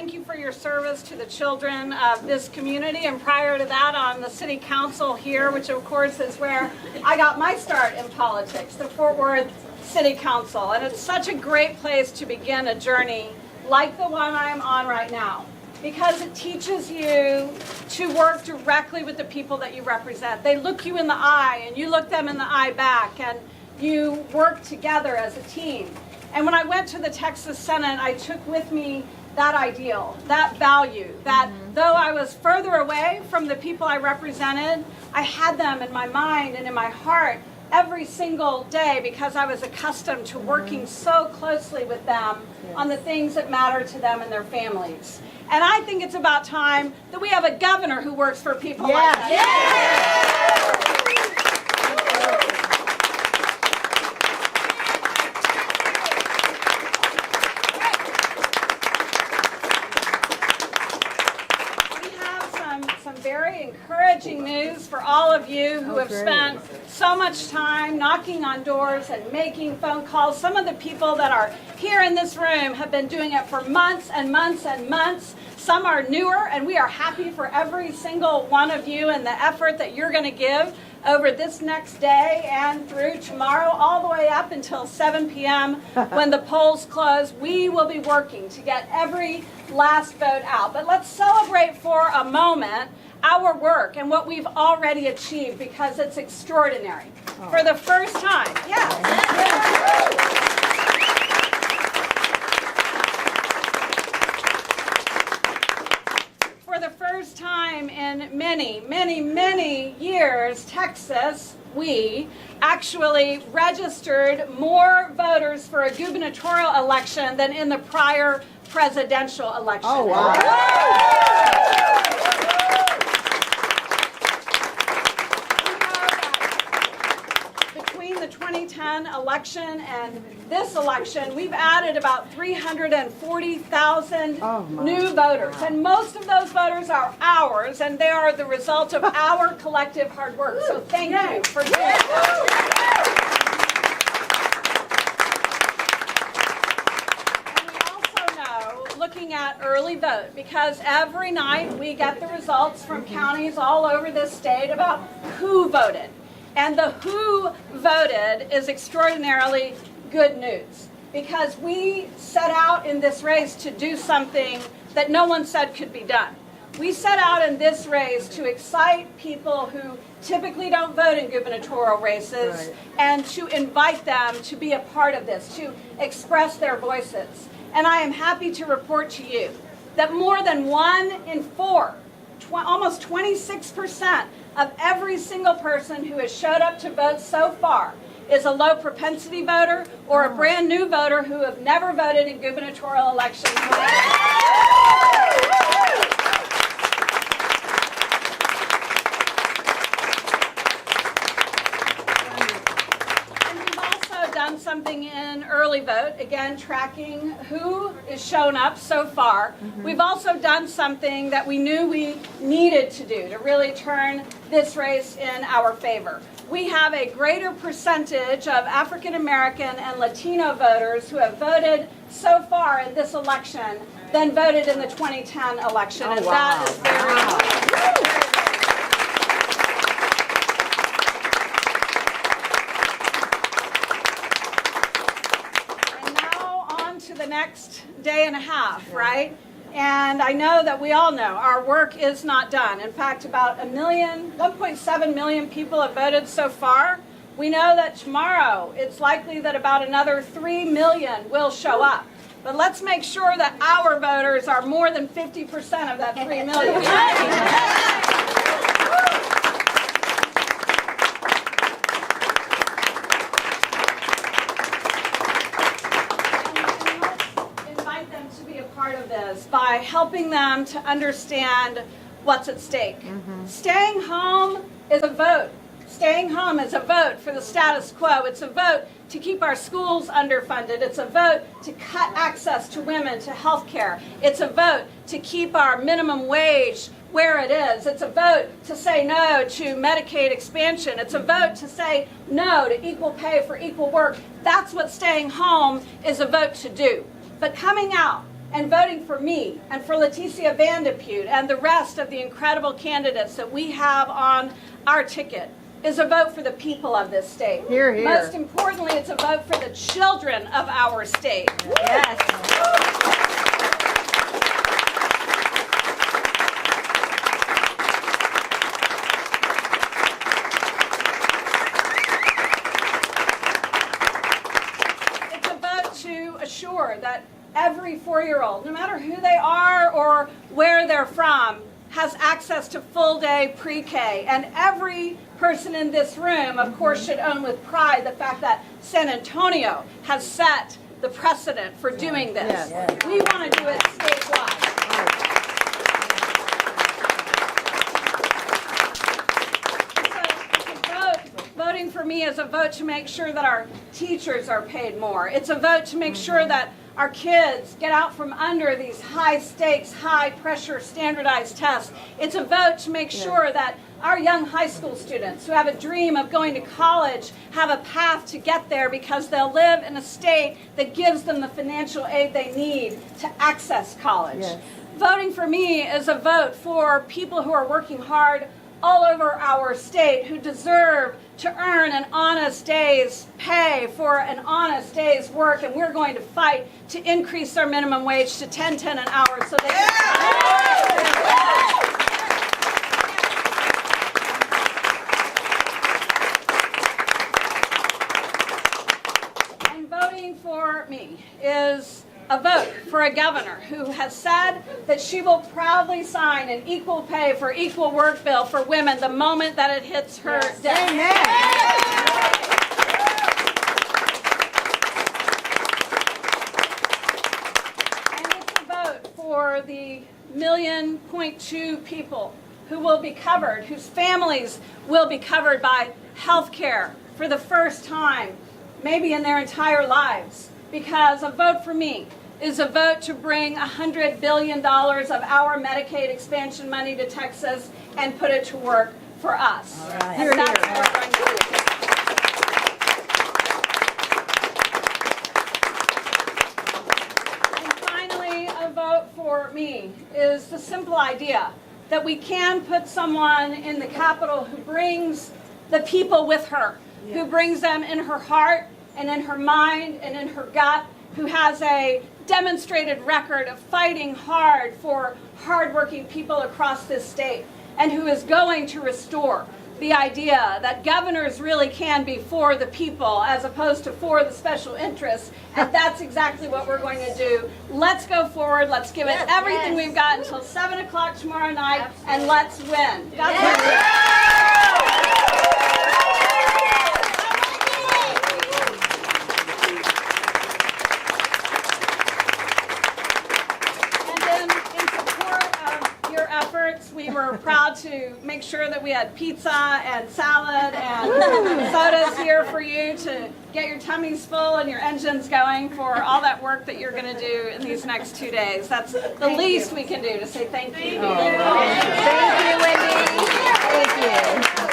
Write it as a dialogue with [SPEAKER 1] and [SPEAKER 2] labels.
[SPEAKER 1] thank you for your service to the children of this community, and prior to that on the city council here, which of course is where I got my start in politics, the Fort Worth City Council. And it's such a great place to begin a journey like the one I'm on right now, because it teaches you to work directly with the people that you represent. They look you in the eye and you look them in the eye back, and you work together as a team. And when I went to the Texas Senate, I took with me that ideal, that value, that though I was further away from the people I represented, I had them in my mind and in my heart every single day, because I was accustomed to working so closely with them on the things that matter to them and their families. And I think it's about time that we have a governor who works for people like that. Very encouraging news for all of you who have spent so much time knocking on doors and making phone calls. Some of the people that are here in this room have been doing it for months and months and months. Some are newer, and we are happy for every single one of you and the effort that you're going to give over this next day and through tomorrow, all the way up until 7 p.m. when the polls close. We will be working to get every last vote out. But let's celebrate for a moment our work and what we've already achieved, because it's extraordinary. For the first time, for the first time in many, many, many years, Texas, we actually registered more voters for a gubernatorial election than in the prior presidential election.
[SPEAKER 2] Oh, wow.
[SPEAKER 1] Between the 2010 election and this election, we've added about 340,000 new voters. And most of those voters are ours, and they are the result of our collective hard work. So thank you for doing that. And we also know, looking at early vote, because every night we get the results from counties all over this state about who voted. And the who voted is extraordinarily good news, because we set out in this race to do something that no one said could be done. We set out in this race to excite people who typically don't vote in gubernatorial races, and to invite them to be a part of this, to express their voices. And I am happy to report to you that more than 1 in 4, almost 26% of every single person who has showed up to vote so far is a low propensity voter or a brand new voter who have never voted in gubernatorial elections. And we've also done something in early vote, again tracking who is shown up so far. We've also done something that we knew we needed to do to really turn this race in our favor. We have a greater percentage of African American and Latino voters who have voted so far in this election than voted in the 2010 election. And that is very And now on to the next day and a half, right? And I know that we all know our work is not done. In fact, about 1.7 million people have voted so far. We know that tomorrow it's likely that about another 3 million will show up. But let's make sure that our voters are more than 50% of that 3 million. By helping them to understand what's at stake. Staying home is a vote. Staying home is a vote for the status quo. It's a vote to keep our schools underfunded. It's a vote to cut access to women to health care. It's a vote to keep our minimum wage where it is. It's a vote to say no to Medicaid expansion. It's a vote to say no to equal pay for equal work. That's what staying home is a vote to do. But coming out And voting for me and for Leticia Van de Putte and the rest of the incredible candidates that we have on our ticket is a vote for the people of this state.
[SPEAKER 2] Hear, hear.
[SPEAKER 1] Most importantly, it's a vote for the children of our state.
[SPEAKER 2] Yes.
[SPEAKER 1] It's a vote to assure that every 4-year-old, no matter who they are or where they're from, has access to full-day pre-K. And every person in this room, of course, should own with pride the fact that San Antonio has set the precedent for doing this.
[SPEAKER 2] Yes.
[SPEAKER 1] We want to do it statewide. Voting for me is a vote to make sure that our teachers are paid more. It's a vote to make sure that our kids get out from under these high stakes, high pressure standardized tests. It's a vote to make sure that our young high school students who have a dream of going to college have a path to get there because they'll live in a state that gives them the financial aid they need to access college.
[SPEAKER 2] Yes.
[SPEAKER 1] Voting for me is a vote for people who are working hard all over our state who deserve to earn an honest day's pay for an honest day's work, and we're going to fight to increase their minimum wage to $10.10 an hour so they And voting for me is a vote for a governor who has said that she will proudly sign an equal pay for equal work bill for women the moment that it hits her desk. And it's a vote for the 1.2 million people who will be covered, whose families will be covered by health care for the first time, maybe in their entire lives. Because a vote for me is a vote to bring $100 billion of our Medicaid expansion money to Texas and put it to work for us.
[SPEAKER 2] All right.
[SPEAKER 1] And that's what we're going to do. And finally, a vote for me is the simple idea that we can put someone in the Capitol who brings the people with her, who brings them in her heart and in her mind and in her gut, who has a demonstrated record of fighting hard for hardworking people across this state, and who is going to restore the idea that governors really can be for the people as opposed to for the special interests. And that's exactly what we're going to do. Let's go forward. Let's give it everything we've got until 7 o'clock tomorrow night, and let's win. We were proud to make sure that we had pizza and salad and sodas here for you to get your tummies full and your engines going for all that work that you're going to do in these next 2 days. That's the least we can do to say thank you.
[SPEAKER 2] Thank you, Wendy. Thank you.